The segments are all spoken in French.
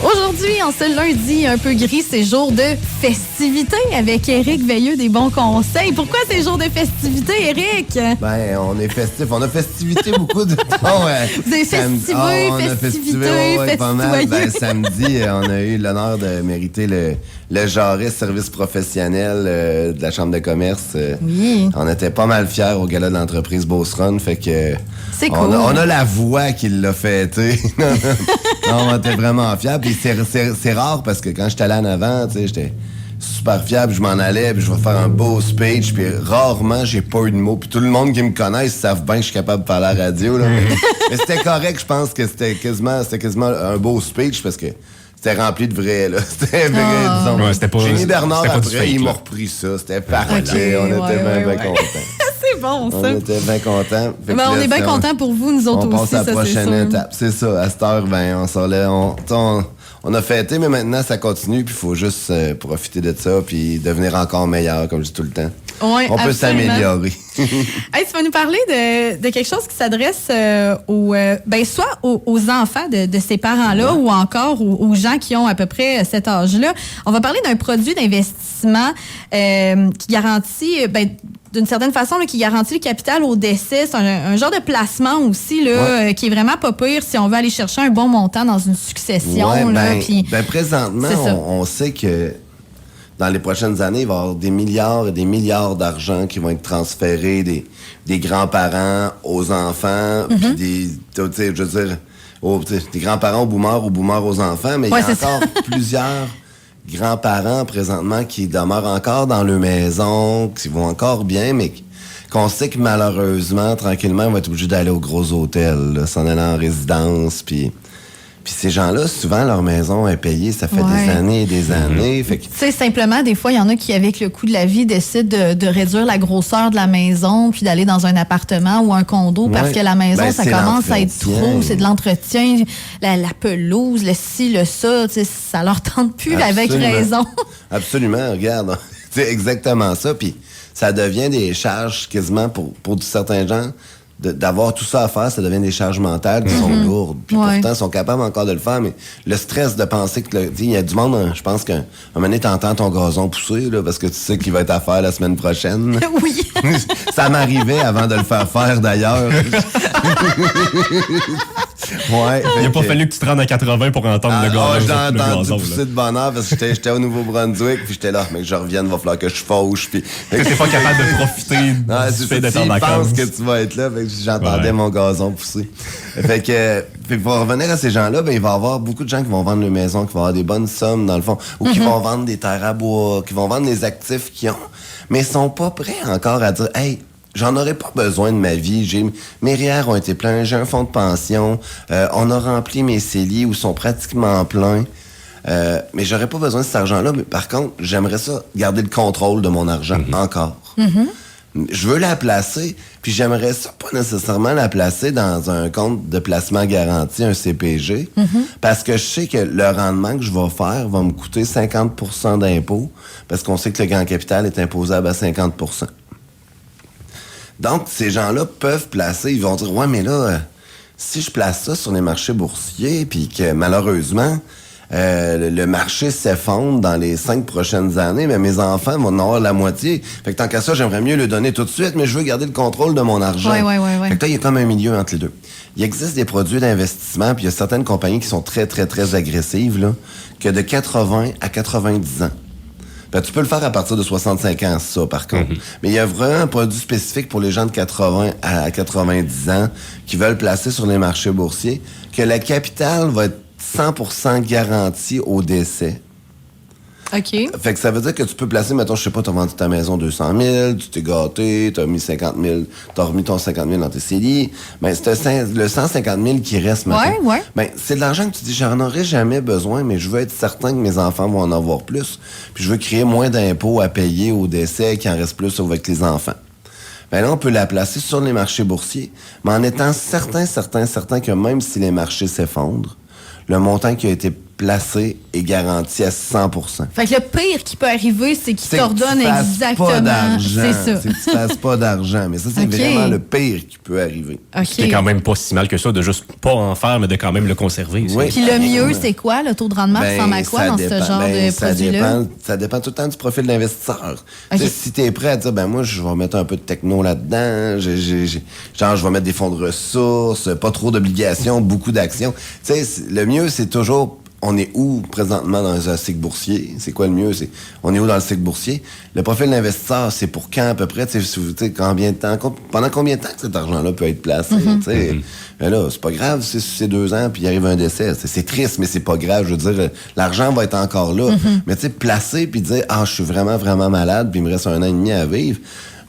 Aujourd'hui, en ce lundi un peu gris, c'est jour de festivités avec Éric Veilleux des bons conseils. Pourquoi c'est jour de festivités, Éric? Ben, on est festif. On a festivité beaucoup de temps. Vous avez festivé, festivé, pas mal. Ben, samedi, on a eu l'honneur de mériter le Jarret service professionnel de la Chambre de commerce. Oui. On était pas mal fiers au gala de l'entreprise Beauceron. Fait que c'est cool. On a la voix qui l'a fêté. Non, on était vraiment fiers. Puis c'est rare parce que quand j'étais allé en avant, tu sais, j'étais super fier, puis je m'en allais, puis je vais faire un beau speech, puis rarement j'ai pas eu de mots. Puis tout le monde qui me connaît, ils savent bien que je suis capable de parler à la radio. Là. Mais c'était correct, je pense que c'était quasiment un beau speech parce que c'était rempli de vrai, là. C'était vrai, disons. Ouais, c'était pas, j'ai mis Bernard après, fake, il m'a repris ça. C'était parfait. Okay, on était bien contents. C'est bon, ça. On était bien contents. Ben, on est bien contents pour vous, nous autres aussi. On passe à la prochaine étape. C'est ça. À cette heure, ben, on s'en allait. On a fêté, mais maintenant, ça continue. Puis il faut juste profiter de ça puis devenir encore meilleur, comme je dis tout le temps. Ouais, on peut s'améliorer. Hey, tu vas nous parler de quelque chose qui s'adresse soit aux enfants de ces parents-là ou encore aux gens qui ont à peu près cet âge-là. On va parler d'un produit d'investissement qui garantit... d'une certaine façon, là, qui garantit le capital au décès. C'est un genre de placement aussi là, qui est vraiment pas pire si on veut aller chercher un bon montant dans une succession. Présentement, on sait que dans les prochaines années, il va y avoir des milliards et des milliards d'argent qui vont être transférés des grands-parents aux enfants, puis je veux dire, des grands-parents aux boomers aux enfants, mais il y a encore plusieurs grands-parents présentement qui demeurent encore dans leur maison, qui vont encore bien, mais qu'on sait que malheureusement, tranquillement, on va être obligé d'aller au gros hôtel, s'en aller en résidence, puis ces gens-là, souvent, leur maison est payée, ça fait des années et des années. Tu sais, simplement, des fois, il y en a qui, avec le coût de la vie, décident de réduire la grosseur de la maison puis d'aller dans un appartement ou un condo parce que la maison, ça commence à être trop. C'est de l'entretien, la pelouse, le ci, le ça. Ça leur tente plus avec raison. Absolument, regarde. C'est exactement ça. Puis ça devient des charges quasiment pour certains gens. D'avoir tout ça à faire, ça devient des charges mentales qui sont lourdes. Puis pourtant, ils sont capables encore de le faire, mais le stress de penser que... Il y a du monde, je pense qu'à un moment donné, t'entends ton gazon pousser, là, parce que tu sais qu'il va être à faire la semaine prochaine. Oui. Ça m'arrivait avant de le faire d'ailleurs. Il n'a pas fallu que tu te rendes à 80 pour entendre le gazon. J'ai entendu pousser de bonheur parce que j'étais au Nouveau-Brunswick, puis j'étais là, mais que je revienne, il va falloir que je fauche. Puis t'es pas capable de profiter du fait d'être en vacances. Je pense que tu vas être là, j'entendais mon gazon pousser. Fait que pour revenir à ces gens-là, il va y avoir beaucoup de gens qui vont vendre leur maison, qui vont avoir des bonnes sommes dans le fond, ou qui vont vendre des terres à bois, qui vont vendre les actifs qu'ils ont, mais ils sont pas prêts encore à dire « Hey, j'en aurais pas besoin de ma vie. Mes REER ont été pleins, j'ai un fonds de pension, on a rempli mes CELI où sont pratiquement pleins. Mais j'aurais pas besoin de cet argent-là. Mais par contre, j'aimerais ça garder le contrôle de mon argent encore. Je veux la placer, puis j'aimerais ça pas nécessairement la placer dans un compte de placement garanti, un CPG, parce que je sais que le rendement que je vais faire va me coûter 50% d'impôt, parce qu'on sait que le grand capital est imposable à 50%. Donc, ces gens-là peuvent placer, ils vont dire, ouais, mais là, si je place ça sur les marchés boursiers, puis que malheureusement, le marché s'effondre dans les 5 prochaines années, mais mes enfants vont en avoir la moitié. Fait que tant qu'à ça, j'aimerais mieux le donner tout de suite, mais je veux garder le contrôle de mon argent. Ouais. Fait que là, il y a comme un milieu entre les deux. Il existe des produits d'investissement, puis il y a certaines compagnies qui sont très, très, très agressives, là, que de 80 à 90 ans. Tu peux le faire à partir de 65 ans, ça, par contre. Mais il y a vraiment un produit spécifique pour les gens de 80 à 90 ans qui veulent placer sur les marchés boursiers, que le capital va être 100% garanti au décès. OK. Fait que ça veut dire que tu peux placer, mettons, je sais pas, t'as vendu ta maison 200 000, tu t'es gâté, t'as mis 50 000, t'as remis ton 50 000 dans tes CELI. Ben, c'est le 150 000 qui reste maintenant. Ouais. Ben, c'est de l'argent que tu dis, j'en aurais jamais besoin, mais je veux être certain que mes enfants vont en avoir plus. Puis je veux créer moins d'impôts à payer au décès, qu'il en reste plus avec les enfants. Ben là, on peut la placer sur les marchés boursiers, mais en étant certain que même si les marchés s'effondrent, le montant qui a été placé et garanti à 100%. Fait que le pire qui peut arriver, c'est qu'il t'ordonne exactement. Pas d'argent. C'est ça. C'est que tu fasses pas d'argent. Mais ça, c'est vraiment le pire qui peut arriver. C'est quand même pas si mal que ça de juste pas en faire, mais de quand même le conserver. Oui. Puis le mieux, c'est quoi? Le taux de rendement ressemble à quoi dans ce genre de produit-là? Ça dépend tout le temps du profil d'investisseur. Si tu es prêt à dire, moi, je vais mettre un peu de techno là-dedans, genre, je vais mettre des fonds de ressources, pas trop d'obligations, beaucoup d'actions. Le mieux, c'est toujours... On est où présentement dans un cycle boursier? C'est quoi le mieux? On est où dans le cycle boursier? Le profil d'investisseur, c'est pour quand à peu près? Combien de temps? Pendant combien de temps que cet argent-là peut être placé? Mais là, c'est pas grave si c'est 2 ans puis il arrive un décès. C'est triste, mais c'est pas grave. Je veux dire, l'argent va être encore là. Mais placer puis dire, je suis vraiment, vraiment malade puis il me reste 1 an et demi à vivre.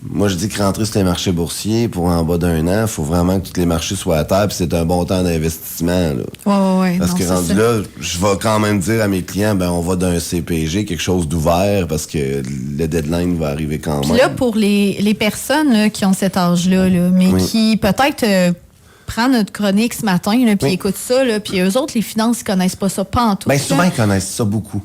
Moi, je dis que rentrer sur les marchés boursiers pour en bas d'1 an, il faut vraiment que tous les marchés soient à terre, puis c'est un bon temps d'investissement. Ouais. Parce que rendu là, je vais quand même dire à mes clients, on va d'un CPG, quelque chose d'ouvert, parce que le deadline va arriver quand même. Puis là, pour les personnes là, qui ont cet âge-là, mais qui peut-être prennent notre chronique ce matin, puis écoutent ça, puis eux autres, les finances, ils connaissent pas ça, pas en tout. Souvent, ils connaissent ça beaucoup.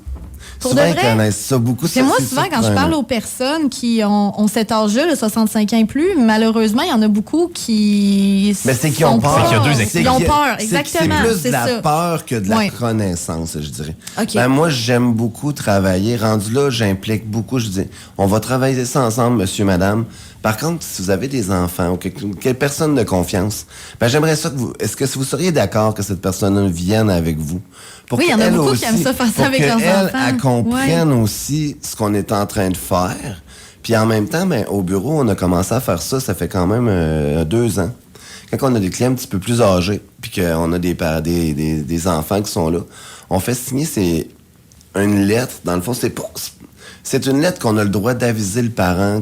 Pour souvent, de vrai? Ils connaissent ça beaucoup. C'est moi, souvent, quand je parle aux personnes qui ont cet âge-là, le 65 ans et plus, malheureusement, il y en a beaucoup qui. Mais c'est qu'ils ont peur. C'est qu'il y a 2 extrêmes. Ils ont peur, exactement. C'est plus de la peur que de la connaissance, je dirais. Okay. Moi, j'aime beaucoup travailler. Rendu là, j'implique beaucoup. Je dis, on va travailler ça ensemble, monsieur, madame. Par contre, si vous avez des enfants ou quelle personne de confiance, j'aimerais ça que est-ce que vous seriez d'accord que cette personne vienne avec vous? Il y en a beaucoup qui aiment ça, faire ça avec leurs enfants. Elle comprenne aussi ce qu'on est en train de faire. Puis en même temps, au bureau, on a commencé à faire ça fait quand même 2 ans. Quand on a des clients un petit peu plus âgés, puis qu'on a des enfants qui sont là, on fait signer une lettre. Dans le fond, c'est une lettre qu'on a le droit d'aviser le parent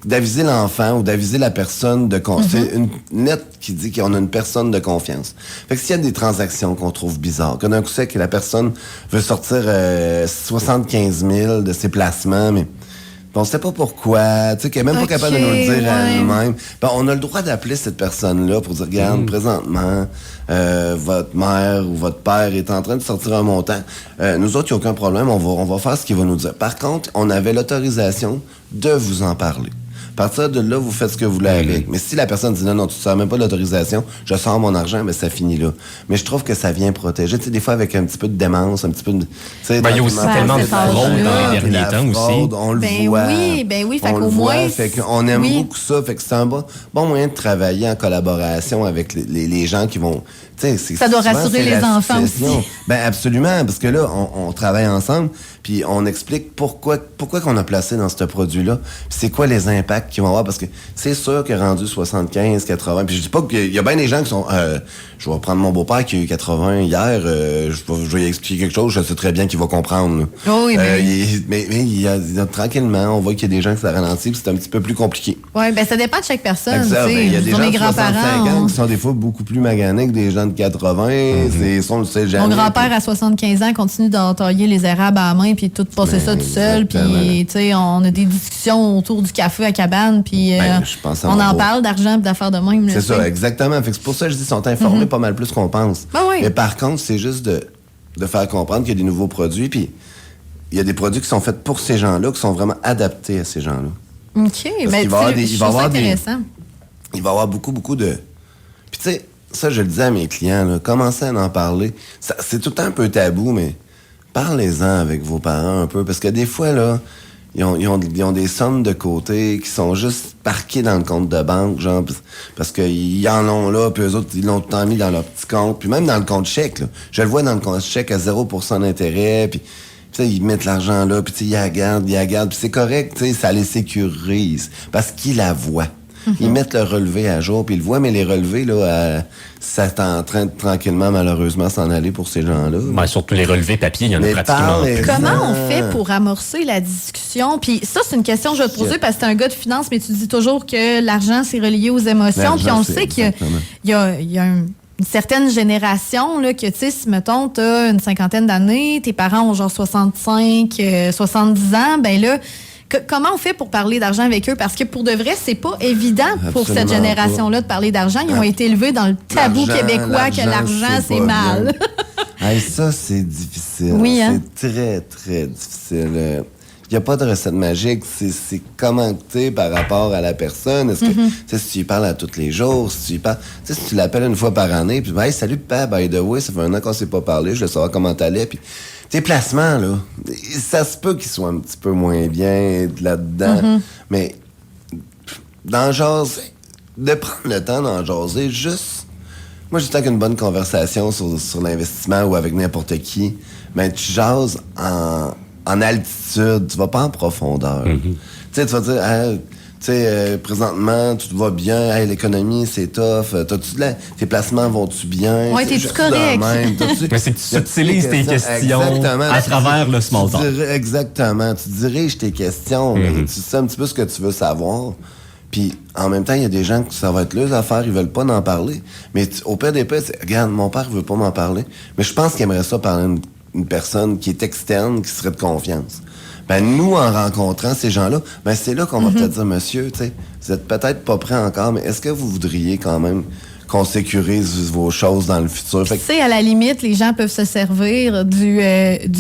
d'aviser l'enfant ou d'aviser la personne c'est une lettre qui dit qu'on a une personne de confiance. Fait que s'il y a des transactions qu'on trouve bizarres, que d'un coup c'est que la personne veut sortir 75 000 de ses placements, mais on ne sait pas pourquoi, qu'elle n'est même pas capable de nous le dire à elle-même. On a le droit d'appeler cette personne-là pour dire, regarde, présentement, votre mère ou votre père est en train de sortir un montant. Nous autres, il n'y a aucun problème, on va faire ce qu'il va nous dire. Par contre, on avait l'autorisation de vous en parler. À partir de là, vous faites ce que vous voulez avec. Mais si la personne dit non, tu ne sors même pas de l'autorisation, je sors mon argent, ça finit là. Mais je trouve que ça vient protéger. Des fois, avec un petit peu de démence, un petit peu de... il y a aussi tellement de fraude dans les derniers temps aussi. On le voit. Oui, fait qu'au moins... On aime beaucoup ça. Fait que c'est un bon moyen de travailler en collaboration avec les gens qui vont... Ça doit rassurer les enfants aussi. Absolument, parce que là, on travaille ensemble, puis on explique pourquoi qu'on a placé dans ce produit-là, puis c'est quoi les impacts qu'ils vont avoir, parce que c'est sûr que rendu 75, 80, puis je dis pas qu'il y a bien des gens qui sont... je vais prendre mon beau-père qui a eu 80 hier, je vais lui expliquer quelque chose, je sais très bien qu'il va comprendre. Mais tranquillement, on voit qu'il y a des gens qui ça ralentit, puis c'est un petit peu plus compliqué. Oui, ça dépend de chaque personne. Il y a des gens de de 65 ans qui sont des fois beaucoup plus maganés que des gens de 80. Mon grand-père à 75 ans continue d'entailler les érables à la main puis tout passer ça tout seul. Puis on a des discussions autour du café à cabane puis on en parle d'argent et d'affaires de même. C'est ça, exactement. Fait que c'est pour ça que je dis qu'ils sont informés pas mal plus qu'on pense. Mais par contre, c'est juste de faire comprendre qu'il y a des nouveaux produits puis il y a des produits qui sont faits pour ces gens-là, qui sont vraiment adaptés à ces gens-là. OK, mais c'est intéressant. Il va y avoir beaucoup, beaucoup de... Puis tu sais, ça, je le disais à mes clients, là, commencez à en parler. C'est tout le temps un peu tabou, mais parlez-en avec vos parents un peu. Parce que des fois, là, ils ont des sommes de côté qui sont juste parquées dans le compte de banque, genre, parce qu'ils en ont là, puis eux autres, ils l'ont tout le temps mis dans leur petit compte. Puis même dans le compte chèque, là, je le vois dans le compte chèque à 0% d'intérêt, puis ils mettent l'argent là, puis ils la gardent, puis c'est correct, ça les sécurise, parce qu'ils la voient. Ils mettent le relevé à jour, puis ils le voient, mais les relevés, là, ça est en train de tranquillement, malheureusement, s'en aller pour ces gens-là. Surtout les relevés papier, il y en a pratiquement plus. Comment on fait pour amorcer la discussion? Puis ça, c'est une question que je vais te poser parce que t'es un gars de finance, mais tu dis toujours que l'argent, c'est relié aux émotions. Puis on le sait qu'il y a une certaine génération, là, que, tu sais, si, mettons, t'as une 50aine d'années, tes parents ont genre 65, 70 ans, là, Comment on fait pour parler d'argent avec eux? Parce que pour de vrai, c'est pas évident pour Absolument cette génération-là de parler d'argent. Ils ont été élevés dans le tabou québécois que l'argent, c'est mal. Hey, ça, c'est difficile. Oui, hein? C'est très, très difficile. Il n'y a pas de recette magique. C'est comment tu es par rapport à la personne. Est-ce que, si tu y parles à tous les jours, si tu l'appelles une fois par année, puis hey, salut, papa, by the way, ça fait un an qu'on s'est pas parlé, je veux savoir comment t'allais. Puis, tes placements, là, ça se peut qu'ils soient un petit peu moins bien là-dedans. Mais, d'en jaser, de prendre le temps d'en jaser, juste. Moi, j'ai tant qu'une bonne conversation sur l'investissement ou avec n'importe qui, mais tu jases en altitude, tu vas pas en profondeur. Tu sais, tu vas dire, présentement, tout va bien, hey, l'économie, c'est tough, tes placements vont-tu bien? Oui, t'es-tu correct? Mais c'est que tu subtilises tes questions à travers le small talk. Exactement. Tu diriges tes questions, tu sais un petit peu ce que tu veux savoir. Puis, en même temps, il y a des gens que ça va être leurs affaires, ils veulent pas en parler. Mais au pire des pires, regarde, mon père veut pas m'en parler, mais je pense qu'il aimerait ça parler à une personne qui est externe, qui serait de confiance. Ben, nous, en rencontrant ces gens-là, ben, c'est là qu'on va peut-être dire, monsieur, tu sais, vous êtes peut-être pas prêt encore, mais est-ce que vous voudriez quand même qu'on sécurise vos choses dans le futur? Tu sais, à la limite, les gens peuvent se servir du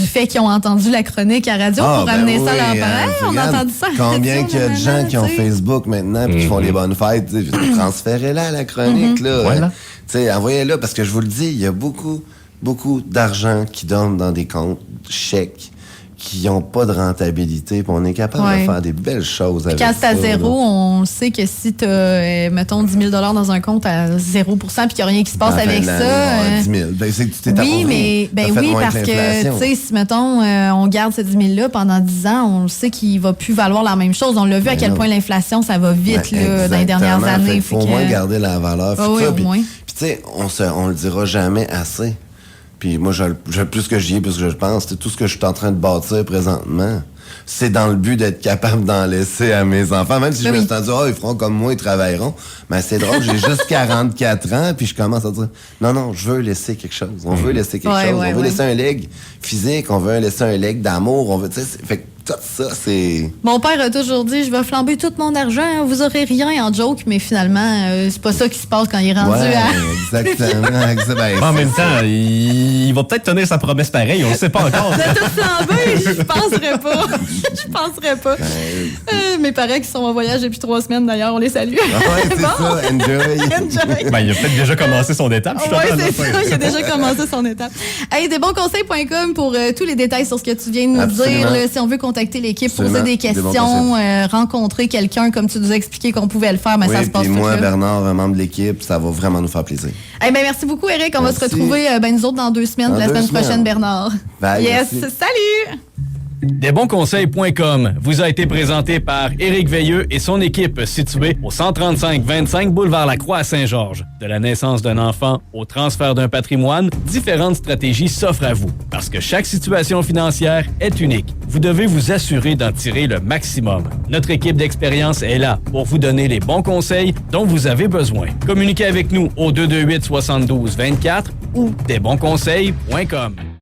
fait qu'ils ont entendu la chronique à radio pour amener ça à leur parents. On a entendu ça. Combien qu'il y a de gens qui ont Facebook maintenant et qui font les bonnes fêtes? Transférez-la à la chronique, là. Voilà. Tu sais, envoyez-la, parce que je vous le dis, il y a beaucoup d'argent qui donne dans des comptes chèques qui n'ont pas de rentabilité, puis on est capable de faire des belles choses avec ça. Quand c'est à zéro, on sait que si tu as, mettons, 10 000 dans un compte à 0 puis qu'il n'y a rien qui se passe avec ça... 10 000, ben, c'est que tu t'es oui, mais parce que, tu sais, si, mettons, on garde ces 10 000-là pendant 10 ans, on sait qu'il ne va plus valoir la même chose. On l'a vu à quel point l'inflation, ça va vite dans les dernières années. Il faut au moins garder la valeur. Oui, au moins. Puis, tu sais, on le dira jamais assez. Puis moi, plus que j'y ai, plus que je pense, c'est tout ce que je suis en train de bâtir présentement. C'est dans le but d'être capable d'en laisser à mes enfants. Même si je me suis dit, ils feront comme moi, ils travailleront. Mais c'est drôle, j'ai juste 44 ans, puis je commence à dire, non, je veux laisser quelque chose. On veut laisser quelque chose. On veut laisser un legs physique, on veut laisser un legs d'amour. On veut, tu sais, fait que tout ça, c'est... Mon père a toujours dit, je vais flamber tout mon argent, vous aurez rien en joke, mais finalement, c'est pas ça qui se passe quand il est rendu à... Exactement. En même temps, il va peut-être tenir sa promesse pareille, on le sait pas encore. De tout flamber, je penserais pas. Mes parents qui sont en voyage depuis 3 semaines, d'ailleurs, on les salue. C'est ça, enjoy. Ben, il a peut-être déjà commencé son étape. Oui, c'est ça, il a déjà commencé son étape. Hey, desbonsconseils.com pour tous les détails sur ce que tu viens de nous dire. Là, si on veut contacter l'équipe, poser des questions, rencontrer quelqu'un, comme tu nous as expliqué qu'on pouvait le faire, mais ça se passe tout moi, là. Bernard, un membre de l'équipe, ça va vraiment nous faire plaisir. Hey, ben, merci beaucoup, Eric. On va se retrouver nous autres dans 2 semaines, la semaine prochaine, Bernard. Bye, yes, merci. Salut! Desbonsconseils.com vous a été présenté par Éric Veilleux et son équipe située au 135-25 boulevard Lacroix à Saint-Georges. De la naissance d'un enfant au transfert d'un patrimoine, différentes stratégies s'offrent à vous. Parce que chaque situation financière est unique. Vous devez vous assurer d'en tirer le maximum. Notre équipe d'expérience est là pour vous donner les bons conseils dont vous avez besoin. Communiquez avec nous au 228-72-24 ou desbonsconseils.com.